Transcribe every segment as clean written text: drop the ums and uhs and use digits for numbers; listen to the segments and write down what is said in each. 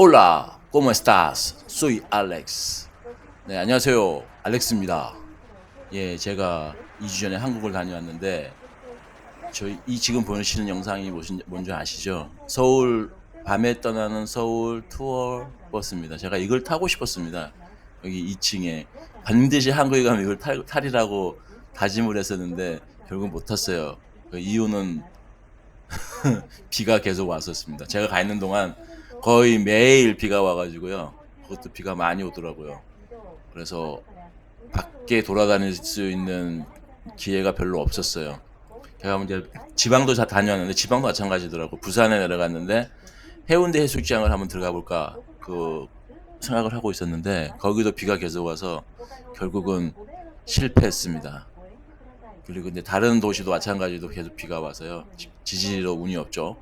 Hola, ¿cómo estás? Soy Alex. 네, 안녕하세요. 알렉스입니다. 예, 제가 2주 전에 한국을 다녀왔는데, 저희 이 지금 보시는 영상이 뭔지 아시죠? 서울, 밤에 떠나는 서울 투어 버스입니다. 제가 이걸 타고 싶었습니다. 여기 2층에. 반드시 한국에 가면 이걸 타리라고 다짐을 했었는데, 결국 못 탔어요. 그 이유는 비가 계속 왔었습니다. 제가 가 있는 동안 거의 매일 비가 와가지고요. 그것도 비가 많이 오더라고요. 그래서 밖에 돌아다닐 수 있는 기회가 별로 없었어요. 제가 이제 지방도 다 다녔는데 지방도 마찬가지더라고. 부산에 내려갔는데 해운대 해수욕장을 한번 들어가 볼까 그 생각을 하고 있었는데 거기도 비가 계속 와서 결국은 실패했습니다. 그리고 이제 다른 도시도 마찬가지로 계속 비가 와서요. 지지로 운이 없죠.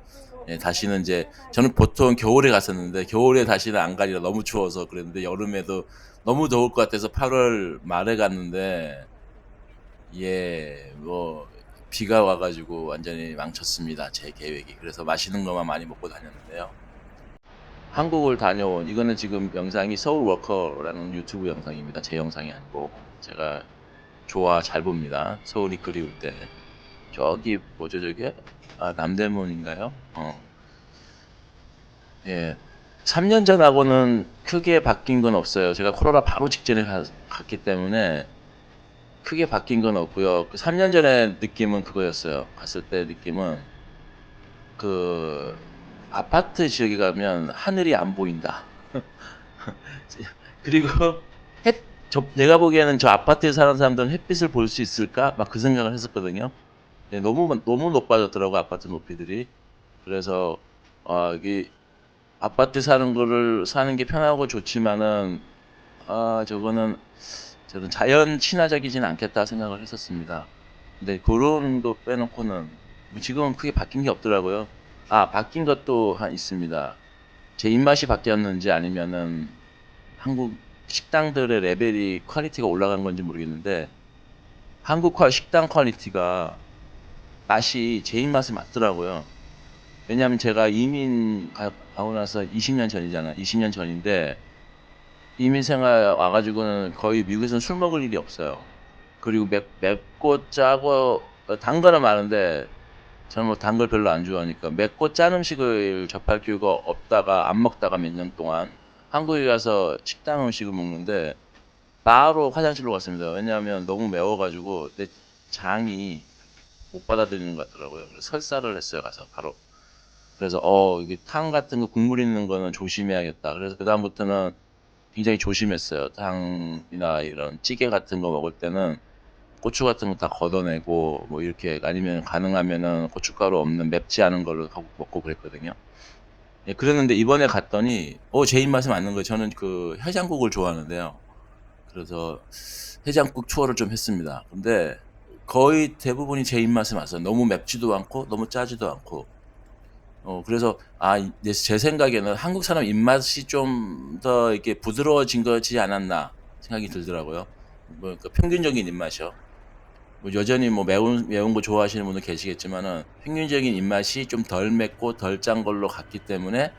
예, 다시는 이제 저는 보통 겨울에 갔었는데 겨울에 다시는 안 가리라 너무 추워서 그랬는데 여름에도 너무 더울 것 같아서 8월 말에 갔는데 예, 뭐 비가 와가지고 완전히 망쳤습니다. 제 계획이. 그래서 맛있는 것만 많이 먹고 다녔는데요. 한국을 다녀온 이거는 지금 영상이 서울 워커라는 유튜브 영상입니다. 제 영상이 아니고 제가 좋아 잘 봅니다. 서울이 그리울 때. 저기 뭐죠 저게? 아 남대문인가요? 예. 3년 전하고는 크게 바뀐 건 없어요. 제가 코로나 바로 직전에 갔기 때문에 크게 바뀐 건 없고요. 그 3년 전에 느낌은 그거였어요. 갔을 때 느낌은 그 아파트 지역에 가면 하늘이 안 보인다. 그리고 내가 보기에는 저 아파트에 사는 사람들은 햇빛을 볼 수 있을까? 막 그 생각을 했었거든요. 네, 너무 높아졌더라고 아파트 높이들이. 그래서 여기 아파트 사는 게 편하고 좋지만은 저거는 저는 자연 친화적이진 않겠다 생각을 했었습니다. 근데 그런 거 빼놓고는 뭐 지금은 크게 바뀐 게 없더라고요. 바뀐 것도 있습니다. 제 입맛이 바뀌었는지 아니면은 한국 식당들의 레벨이 퀄리티가 올라간 건지 모르겠는데 한국 식당 퀄리티가 맛이 제 입맛에 맞더라고요. 왜냐하면 제가 가고 나서 20년 전이잖아. 20년 전인데 이민 생활 와가지고는 거의 미국에서는 술 먹을 일이 없어요. 그리고 맵고 짜고 단 거는 많은데 저는 뭐 단 걸 별로 안 좋아하니까 맵고 짠 음식을 접할 기회가 없다가 안 먹다가 몇 년 동안 한국에 가서 식당 음식을 먹는데 바로 화장실로 갔습니다. 왜냐하면 너무 매워가지고 내 장이 못 받아들이는 것 같더라고요. 그래서 설사를 했어요. 가서 바로. 그래서 이게 탕 같은 거 국물 있는 거는 조심해야겠다. 그래서 그다음부터는 굉장히 조심했어요. 탕이나 이런 찌개 같은 거 먹을 때는 고추 같은 거 다 걷어내고 뭐 이렇게 아니면 가능하면은 고춧가루 없는 맵지 않은 걸로 하고 먹고 그랬거든요. 예, 그랬는데 이번에 갔더니 제 입맛에 맞는 거예요. 저는 그 해장국을 좋아하는데요. 그래서 해장국 투어를 좀 했습니다. 근데 거의 대부분이 제 입맛에 맞아요. 너무 맵지도 않고 너무 짜지도 않고. 그래서 제 생각에는 한국 사람 입맛이 좀 더 이렇게 부드러워진 거지 않았나 생각이 들더라고요. 뭐 그러니까 평균적인 입맛이요. 뭐 여전히 뭐 매운 거 좋아하시는 분도 계시겠지만은 평균적인 입맛이 좀 덜 맵고 덜 짠 걸로 갔기 때문에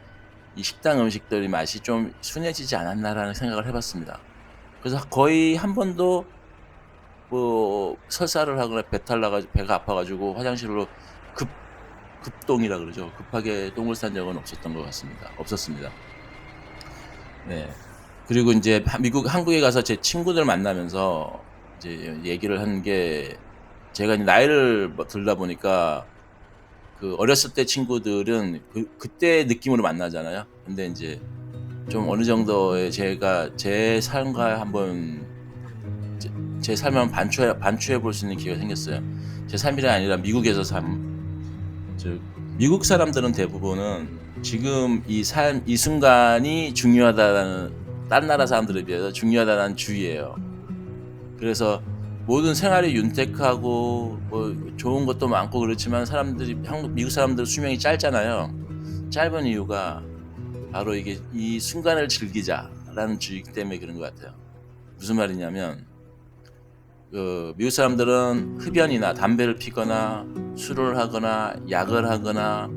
이 식당 음식들이 맛이 좀 순해지지 않았나라는 생각을 해봤습니다. 그래서 거의 한 번도 뭐 설사를 하거나 배탈 나가지고 배가 아파가지고 화장실로 급 급동이라 그러죠. 급하게 똥을 싼 적은 없었던 것 같습니다. 없었습니다. 네. 그리고 이제 한국에 가서 제 친구들 만나면서 이제 얘기를 한 게 제가 이제 나이를 들다 보니까 그 어렸을 때 친구들은 그때 느낌으로 만나잖아요. 근데 이제 좀 어느 정도의 제가 제 삶과 한번 제 삶을 한번 반추해 볼 수 있는 기회가 생겼어요. 제 삶이 아니라 미국에서 미국 사람들은 대부분은 지금 이 순간이 중요하다는 딴 나라 사람들에 비해서 중요하다는 주의예요. 그래서 모든 생활이 윤택하고 뭐 좋은 것도 많고 그렇지만 미국 사람들 수명이 짧잖아요. 짧은 이유가 바로 이게 이 순간을 즐기자라는 주의 때문에 그런 것 같아요. 무슨 말이냐면 미국 사람들은 흡연이나 담배를 피거나 술을 하거나 약을 하거나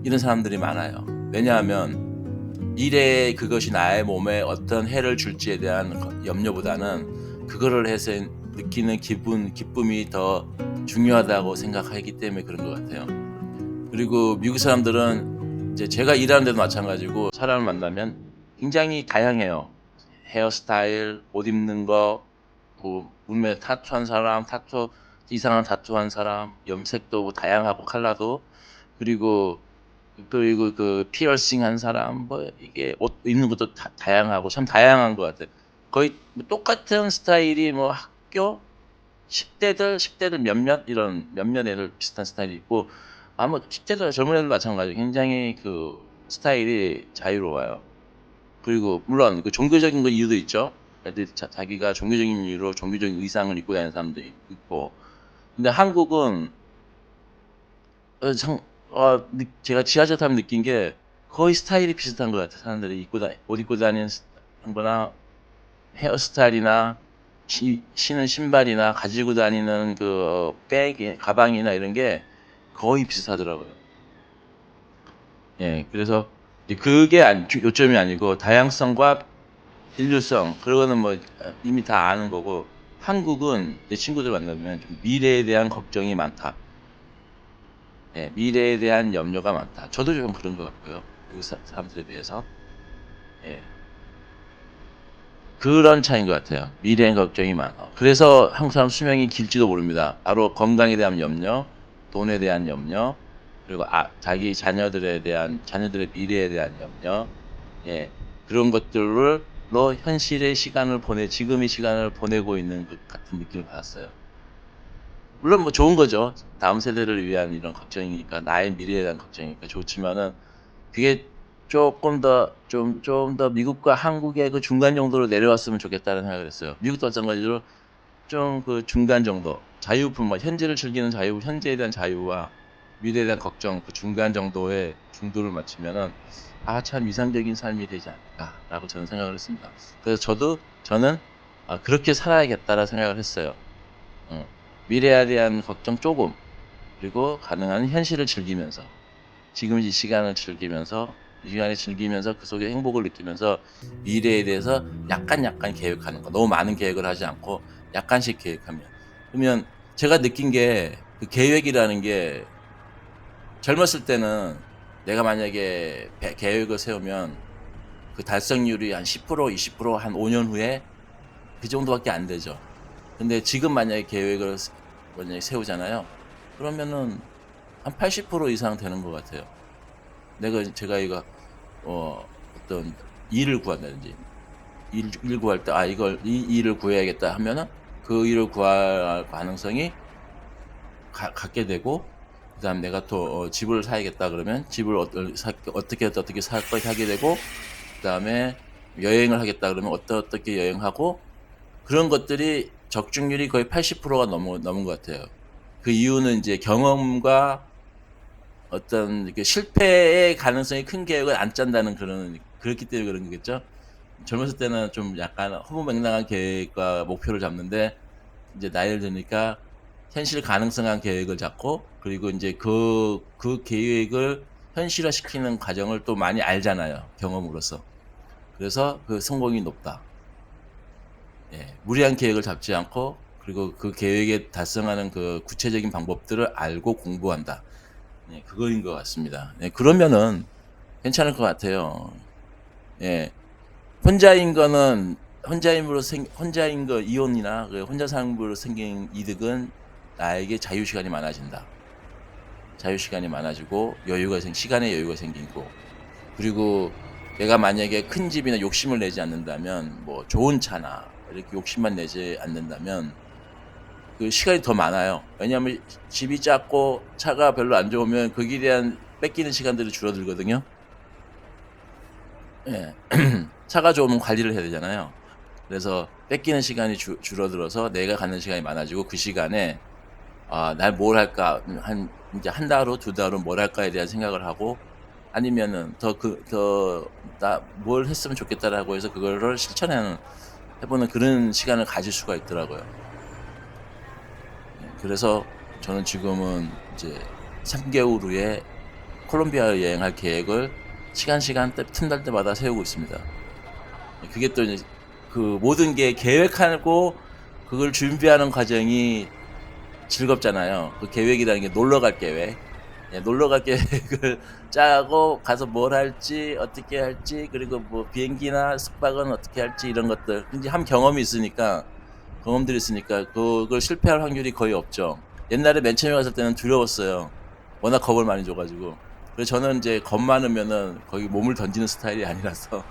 이런 사람들이 많아요. 왜냐하면 미래의 그것이 나의 몸에 어떤 해를 줄지에 대한 염려보다는 그거를 해서 느끼는 기쁨이 더 중요하다고 생각하기 때문에 그런 것 같아요. 그리고 미국 사람들은 이제 제가 일하는 데도 마찬가지고 사람을 만나면 굉장히 다양해요. 헤어스타일, 옷 입는 거, 뭐 몸에 타투한 사람, 이상한 타투한 사람, 염색도 뭐 다양하고 컬러도, 그리고 그 피어싱 한 사람, 뭐 이게 옷 입는 것도 다양하고 참 다양한 것 같아요. 거의 뭐 똑같은 스타일이 뭐 학교 10대들 몇몇 애들 비슷한 스타일이 있고, 뭐 10대들 젊은 애들 마찬가지. 굉장히 그 스타일이 자유로워요. 그리고 물론 그 종교적인 거 이유도 있죠. 애들 자기가 종교적인 이유로 종교적인 의상을 입고 다니는 사람도 있고. 근데 한국은 어, 참, 제가 지하철 타면 느낀 게 거의 스타일이 비슷한 것 같아요. 사람들이 옷 입고 다니는 거나 헤어스타일이나 신은 신발이나 가지고 다니는 그 가방이나 이런 게 거의 비슷하더라고요. 예, 그래서 이제 그게 요점이 아니고 다양성과 인류성, 그거는 뭐 이미 다 아는 거고, 한국은 내 친구들 만나면 좀 미래에 대한 걱정이 많다. 예, 미래에 대한 염려가 많다. 저도 좀 그런 것 같고요. 그 사람들에 비해서. 예, 그런 차이인 것 같아요. 미래에 걱정이 많아. 그래서 한국 사람 수명이 길지도 모릅니다. 바로 건강에 대한 염려, 돈에 대한 염려, 그리고 자기 자녀들의 미래에 대한 염려, 예, 그런 것들로 현실의 지금의 시간을 보내고 있는 것 같은 느낌을 받았어요. 물론 뭐 좋은 거죠. 다음 세대를 위한 이런 걱정이니까, 나의 미래에 대한 걱정이니까 좋지만은, 그게 좀 더 미국과 한국의 그 중간 정도로 내려왔으면 좋겠다는 생각을 했어요. 미국도 마찬가지로 좀 그 중간 정도, 뭐 현재를 즐기는 자유, 현재에 대한 자유와 미래에 대한 걱정, 그 중간 정도의 중도를 맞추면은 참 이상적인 삶이 되지 않을까라고 저는 생각을 했습니다. 그래서 저는 그렇게 살아야겠다라 생각을 했어요. 어, 미래에 대한 걱정 조금, 그리고 가능한 현실을 즐기면서, 지금 이 시간을 즐기면서, 그 속에 행복을 느끼면서 미래에 대해서 약간 계획하는 거. 너무 많은 계획을 하지 않고 약간씩 계획하면. 그러면 제가 느낀 게, 그 계획이라는 게 젊었을 때는 내가 만약에 계획을 세우면 그 달성률이 한 10%, 20%한 5년 후에 그 정도밖에 안 되죠. 근데 지금 만약에 계획을 만약에 세우잖아요. 그러면은 한 80% 이상 되는 것 같아요. 제가 이거 어떤 일을 구한다든지, 일 구할 때 이 일을 구해야겠다 하면은 그 일을 구할 가능성이 갖게 되고, 그다음 내가 또 집을 사야겠다 그러면 집을 어떻게 살 걸 사게 되고, 그다음에 여행을 하겠다 그러면 어떻게 여행하고, 그런 것들이 적중률이 거의 80%가 넘은 것 같아요. 그 이유는 이제 경험과 어떤 실패의 가능성이 큰 계획을 안 짠다는 그렇기 때문에 그런 거겠죠. 젊었을 때는 좀 약간 허무맹랑한 계획과 목표를 잡는데, 이제 나이를 드니까 현실 가능성한 계획을 잡고, 그리고 이제 그 계획을 현실화시키는 과정을 또 많이 알잖아요. 경험으로서. 그래서 그 성공이 높다. 예, 무리한 계획을 잡지 않고, 그리고 그 계획에 달성하는 그 구체적인 방법들을 알고 공부한다. 예, 그거인 것 같습니다. 예, 그러면은 괜찮을 것 같아요. 예, 혼자인 거 이혼이나 그 혼자 삶으로 생긴 이득은 나에게 자유 시간이 많아진다. 자유 시간이 많아지고 시간의 여유가 생기고, 그리고 내가 만약에 큰 집이나 욕심을 내지 않는다면, 뭐 좋은 차나 이렇게 욕심만 내지 않는다면 그 시간이 더 많아요. 왜냐하면 집이 작고 차가 별로 안 좋으면 거기에 대한 뺏기는 시간들이 줄어들거든요. 예. 차가 좋으면 관리를 해야 되잖아요. 그래서 뺏기는 시간이 줄어들어서 내가 갖는 시간이 많아지고, 그 시간에 날 뭘 할까, 이제 한 달 후, 두 달 후 뭘 할까에 대한 생각을 하고, 아니면은 나 뭘 했으면 좋겠다라고 해서 그거를 해보는 그런 시간을 가질 수가 있더라고요. 예, 그래서 저는 지금은 이제 3개월 후에 콜롬비아 여행할 계획을 시간 틈날 때마다 세우고 있습니다. 그게 또 이제 그 모든 게 계획하고 그걸 준비하는 과정이 즐겁잖아요. 그 계획이라는 게 놀러 갈 계획. 예, 놀러 갈 계획을 짜고 가서 뭘 할지 어떻게 할지 그리고 뭐 비행기나 숙박은 어떻게 할지 이런 것들 이제 한 경험들이 있으니까 그걸 실패할 확률이 거의 없죠. 옛날에 맨 처음에 갔을 때는 두려웠어요. 워낙 겁을 많이 줘가지고. 그래서 저는 이제 겁 많으면은 거기 몸을 던지는 스타일이 아니라서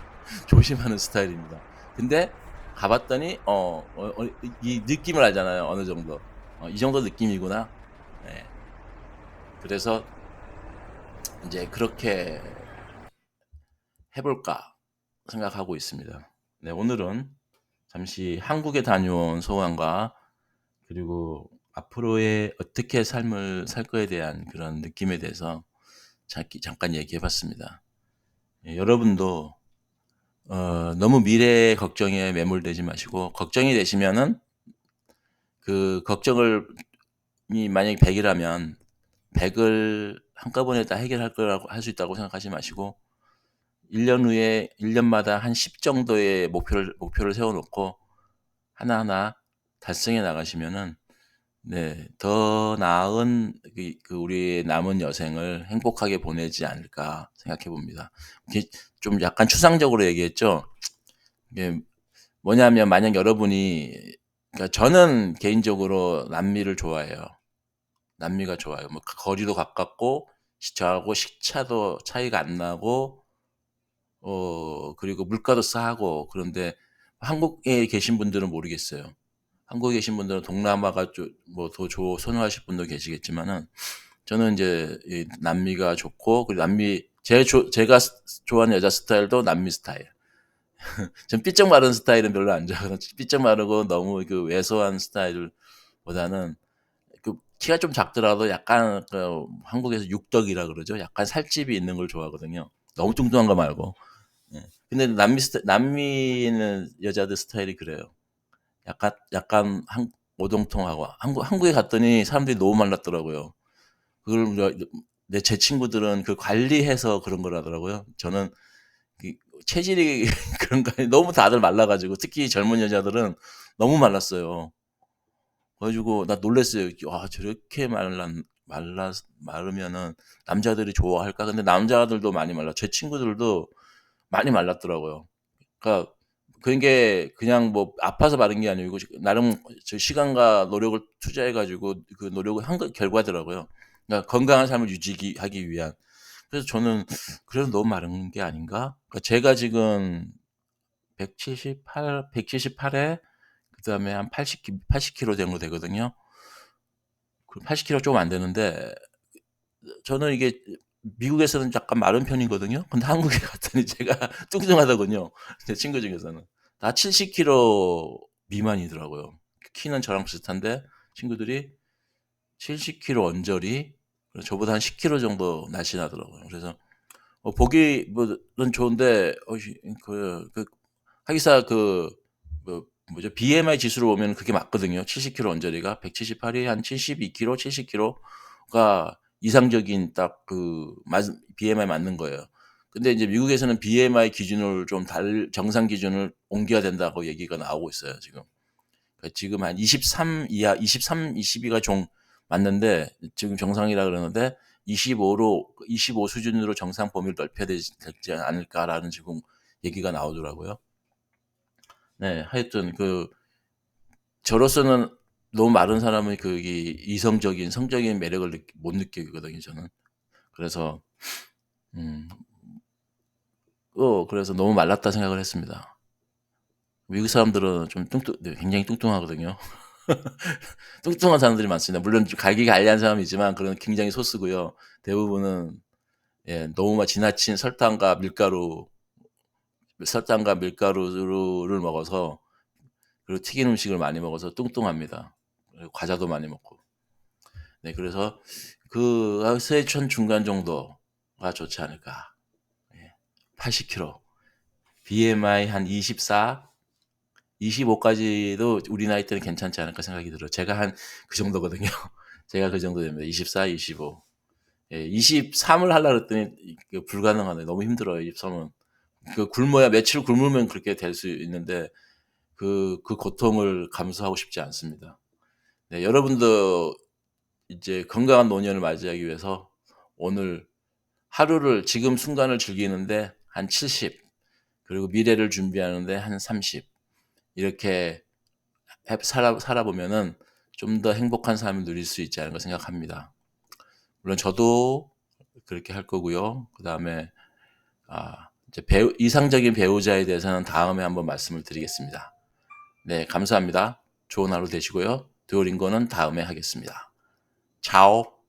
조심하는 스타일입니다. 근데 가봤더니 이 느낌을 알잖아요. 어느 정도. 이 정도 느낌이구나. 네. 그래서 이제 그렇게 해볼까 생각하고 있습니다. 네, 오늘은 잠시 한국에 다녀온 소감과 그리고 앞으로의 어떻게 삶을 살 거에 대한 그런 느낌에 대해서 잠깐 얘기해 봤습니다. 예, 여러분도 너무 미래 걱정에 매몰되지 마시고 걱정이 되시면은 그 걱정을 만약에 100이라면 100을 한꺼번에 다 해결할 거라고 할 수 있다고 생각하지 마시고 1년 후에 1년마다 한 10 정도의 목표를 세워 놓고 하나하나 달성해 나가시면은 네, 더 나은 그 우리의 남은 여생을 행복하게 보내지 않을까 생각해 봅니다. 이게 좀 약간 추상적으로 얘기했죠. 이게 뭐냐면 만약 여러분이 그러니까 저는 개인적으로 남미를 좋아해요. 남미가 좋아요. 뭐 거리도 가깝고 저하고 시차도 차이가 안 나고 그리고 물가도 싸고 그런데 한국에 계신 분들은 모르겠어요. 한국에 계신 분들은 동남아가 뭐더 선호하실 분도 계시겠지만은 저는 이제 이 남미가 좋고 그리고 제가 좋아하는 여자 스타일도 남미 스타일. 전 삐쩍 마른 스타일은 별로 안 좋아하거든요. 삐쩍 마르고 너무 그 왜소한 스타일보다는 그 키가 좀 작더라도 약간 그 한국에서 육덕이라 그러죠. 약간 살집이 있는 걸 좋아하거든요. 너무 뚱뚱한 거 말고. 예. 근데 남미는 여자들 스타일이 그래요. 약간 오동통하고 한국에 갔더니 사람들이 너무 말랐더라고요. 그걸 제 친구들은 그 관리해서 그런 거라더라고요. 저는 그 체질이 그런가 너무 다들 말라가지고 특히 젊은 여자들은 너무 말랐어요. 그래가지고 나 놀랬어요. 와 저렇게 마르면은 남자들이 좋아할까? 근데 남자들도 많이 말라. 제 친구들도 많이 말랐더라고요. 그러니까 그런 게 그냥 뭐 아파서 마른 게 아니고 나름 저 시간과 노력을 투자해 가지고 그 노력을 한 결과더라고요. 그러니까 건강한 삶을 유지하기 위한. 그래서 저는 그래도 너무 마른 게 아닌가? 그러니까 제가 지금 178에 그다음에 한 80kg 정도 되거든요. 80kg 조금 안 되는데 저는 이게 미국에서는 약간 마른 편이거든요. 근데 한국에 갔더니 제가 뚱뚱하더군요. 제 친구 중에서는. 다 70kg 미만이더라고요. 키는 저랑 비슷한데 친구들이 70kg 언저리, 저보다 한 10kg 정도 날씬하더라고요. 그래서 보기는 좋은데 하기사 뭐죠? BMI 지수로 보면 그게 맞거든요. 70kg 언저리가 178이 한 72kg, 70kg가 이상적인 딱 BMI 맞는 거예요. 근데 이제 미국에서는 BMI 기준을 좀 정상 기준을 옮겨야 된다고 얘기가 나오고 있어요, 지금. 그러니까 지금 한 23 이하, 23, 22가 맞는데 지금 정상이라 그러는데 25 수준으로 정상 범위를 넓혀야 되지 않을까라는 지금 얘기가 나오더라고요. 네, 하여튼 저로서는 너무 마른 사람은 이성적인 성적인 매력을 못 느끼거든요, 저는. 그래서 음, 그래서 너무 말랐다 생각을 했습니다. 미국 사람들은 네, 굉장히 뚱뚱하거든요. 뚱뚱한 사람들이 많습니다. 물론 갈기갈리한 사람이지만 그런 굉장히 소수고요. 대부분은 너무 지나친 설탕과 밀가루를 먹어서 그리고 튀긴 음식을 많이 먹어서 뚱뚱합니다. 그리고 과자도 많이 먹고. 네, 그래서 세천 중간 정도가 좋지 않을까. 80kg, BMI 한 24, 25까지도 우리 나이 때는 괜찮지 않을까 생각이 들어요. 제가 한 그 정도거든요. 제가 그 정도 됩니다. 24, 25. 예, 23을 하려고 그랬더니 이게 불가능하네. 너무 힘들어요. 23은. 그 굶어야 며칠 굶으면 그렇게 될 수 있는데 그 고통을 감수하고 싶지 않습니다. 네, 여러분도 이제 건강한 노년을 맞이하기 위해서 오늘 하루를 지금 순간을 즐기는데 한 70, 그리고 미래를 준비하는데 한 30, 이렇게 살아보면은 좀 더 행복한 삶을 누릴 수 있지 않을까 생각합니다. 물론 저도 그렇게 할 거고요. 그다음에 이제 이상적인 배우자에 대해서는 다음에 한번 말씀을 드리겠습니다. 네, 감사합니다. 좋은 하루 되시고요. 듀오링고는 다음에 하겠습니다. 차오.